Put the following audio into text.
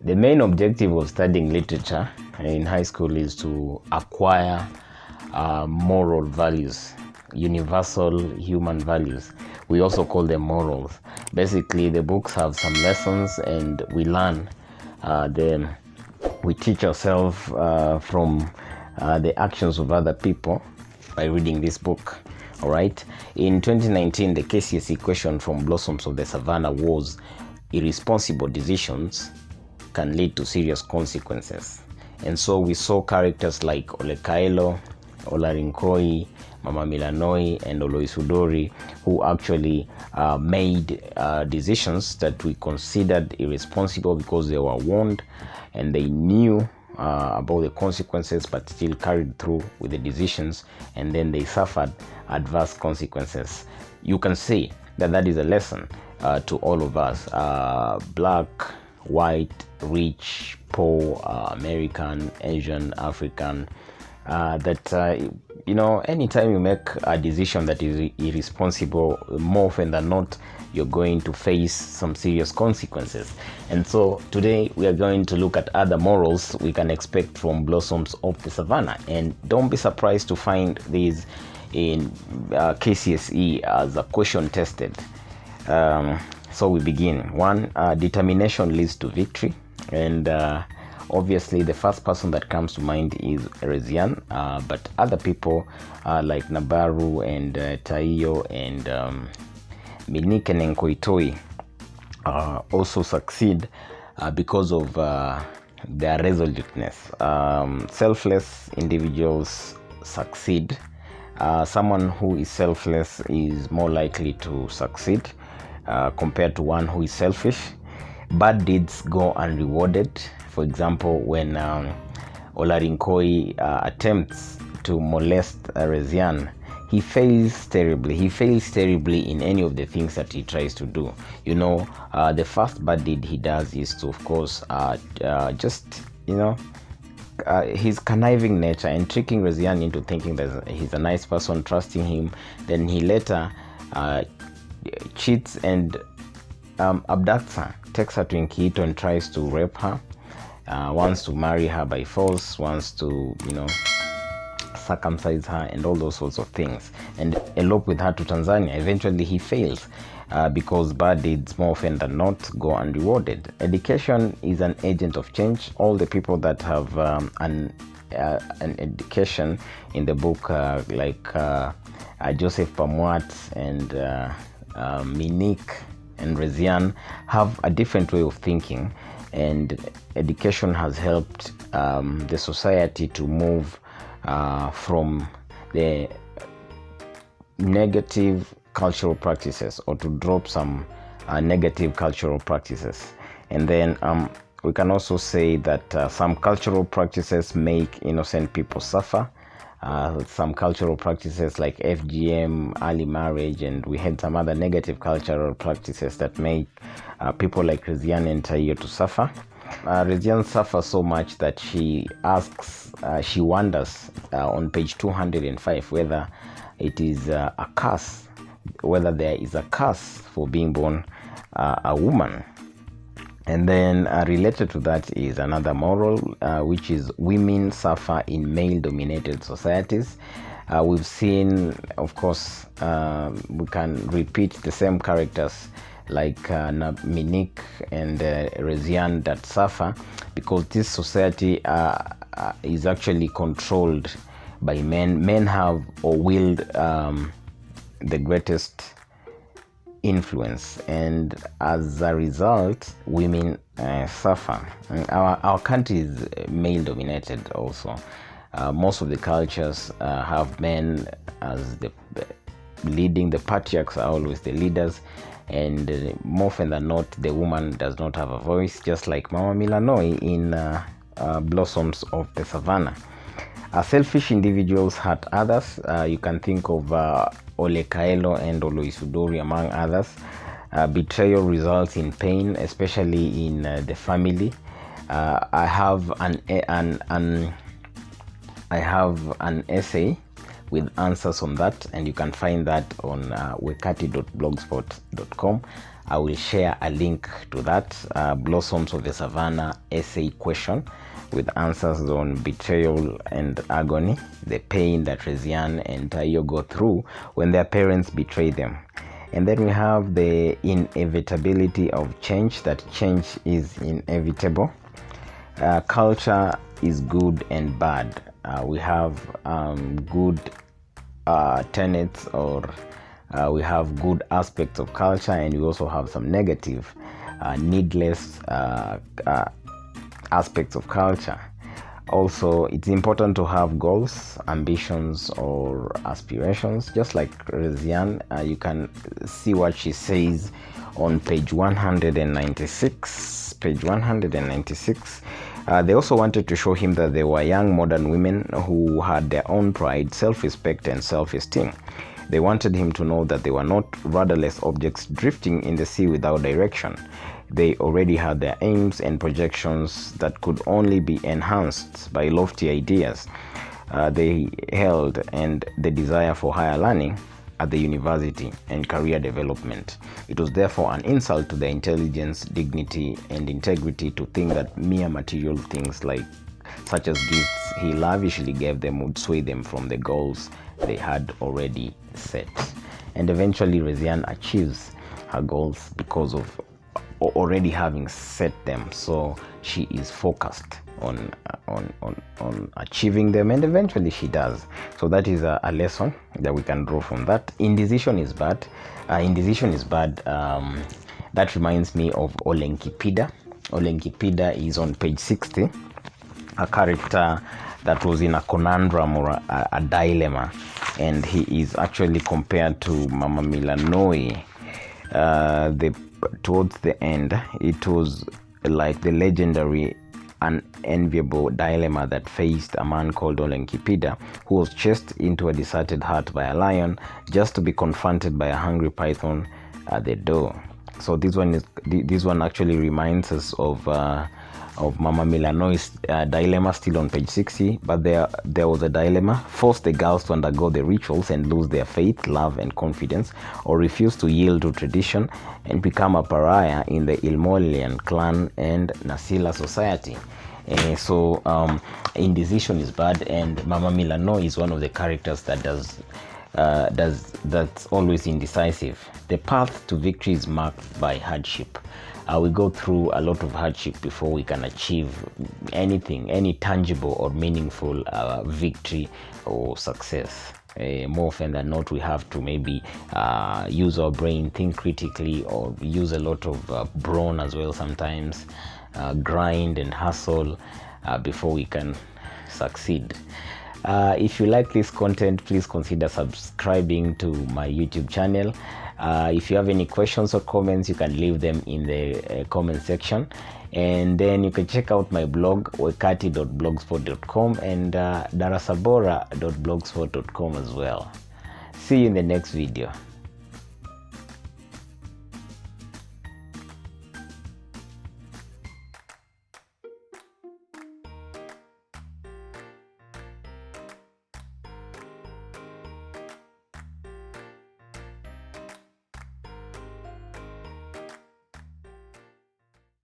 The main objective of studying literature in high school is to acquire moral values, universal human values. We also call them morals. Basically, the books have some lessons and we learn. We teach ourselves from the actions of other people by reading this book. All right. In 2019, the KCSE question from Blossoms of the Savannah was, irresponsible decisions can lead to serious consequences. And so we saw characters like Olekailo, Olarinkoi, Mama Milanoi, and Oloisudori, who actually made decisions that we considered irresponsible because they were warned and they knew about the consequences, but still carried through with the decisions, and then they suffered adverse consequences. You can say that that is a lesson to all of us, black, white, rich, poor, American, Asian, African, that anytime you make a decision that is irresponsible, more often than not, you're going to face some serious consequences. And so today we are going to look at other morals we can expect from Blossoms of the Savannah. And don't be surprised to find these in KCSE as a question tested. So we begin. 1, determination leads to victory. And obviously the first person that comes to mind is Rezian, but other people like Nabaru and Taiyo and Minike and Koitoi also succeed because of their resoluteness. Selfless individuals succeed. Someone who is selfless is more likely to succeed compared to one who is selfish. Bad deeds go unrewarded. For example, when Olarinkoi attempts to molest Rezian, he fails terribly. He fails terribly in any of the things that he tries to do. The first bad deed he does is to, of course, his conniving nature and tricking Rezian into thinking that he's a nice person, trusting him. Then he later cheats and abducts her, takes her to Nkito and tries to rape her. Wants to marry her by force, wants to, circumcise her and all those sorts of things, and elope with her to Tanzania. Eventually he fails because bad deeds more often than not go unrewarded. Education is an agent of change. All the people that have an education in the book, like Joseph Pamwat and Minik and Rezian, have a different way of thinking, and education has helped the society to move from the negative cultural practices, or to drop some negative cultural practices. And then we can also say that some cultural practices make innocent people suffer. Some cultural practices like FGM, early marriage, and we had some other negative cultural practices that make people like Rezian and Taiyo to suffer. Rezian suffers so much that she wonders on page 205 whether it is a curse, whether there is a curse for being born a woman. And then related to that is another moral, which is women suffer in male-dominated societies. We've seen, of course, we can repeat the same characters like Minik and Rezian that suffer because this society is actually controlled by men. Men have or wield the greatest influence, and as a result, women suffer. Our country is male dominated also. Most of the cultures have men as the leading. The patriarchs are always the leaders, and more often than not, the woman does not have a voice, just like Mama Milanoi in Blossoms of the Savannah. Selfish individuals hurt others. You can think of Olekailo and Oloisudori among others. Betrayal results in pain, especially in the family. I have an essay with answers on that, and you can find that on wekati.blogspot.com. I will share a link to that, Blossoms of the Savannah essay question with answers on betrayal and agony, the pain that Reziane and Tayo go through when their parents betray them. And then we have the inevitability of change, that change is inevitable. Culture is good and bad. We have good tenets, or we have good aspects of culture, and we also have some negative, needless aspects of culture. Also, it's important to have goals, ambitions, or aspirations. Just like Reziane, you can see what she says on page 196. Page 196. They also wanted to show him that they were young modern women who had their own pride, self-respect, and self-esteem. They wanted him to know that they were not rudderless objects drifting in the sea without direction. They already had their aims and projections that could only be enhanced by lofty ideas they held, and the desire for higher learning at the university and career development. It was therefore an insult to their intelligence, dignity, and integrity to think that mere material things such as gifts he lavishly gave them would sway them from the goals they had already set. And eventually Reziane achieves her goals because of already having set them, so she is focused on achieving them, and eventually she does. So that is a lesson that we can draw from that. Indecision is bad. That reminds me of Olenkipida. Olenkipida is on page 60, a character that was in a conundrum or a dilemma, and he is actually compared to Mama Milanoi. Towards the end, it was like the legendary unenviable dilemma that faced a man called Olenkipida, who was chased into a deserted hut by a lion just to be confronted by a hungry python at the door. So this one actually reminds us of Mama Milanoi's dilemma, still on page 60. But there was a dilemma: force the girls to undergo the rituals and lose their faith, love, and confidence, or refuse to yield to tradition and become a pariah in the Ilmolian clan and Nasila society. So indecision is bad, and Mama Milanoi is one of the characters that that's always indecisive. The path to victory is marked by hardship. We go through a lot of hardship before we can achieve anything, any tangible or meaningful victory or success. More often than not, we have to maybe use our brain, think critically, or use a lot of brawn as well sometimes, grind and hustle before we can succeed. If you like this content, please consider subscribing to my YouTube channel. If you have any questions or comments, you can leave them in the comment section, and then you can check out my blog, wekati.blogspot.com, and darasabora.blogspot.com as well. See you in the next video.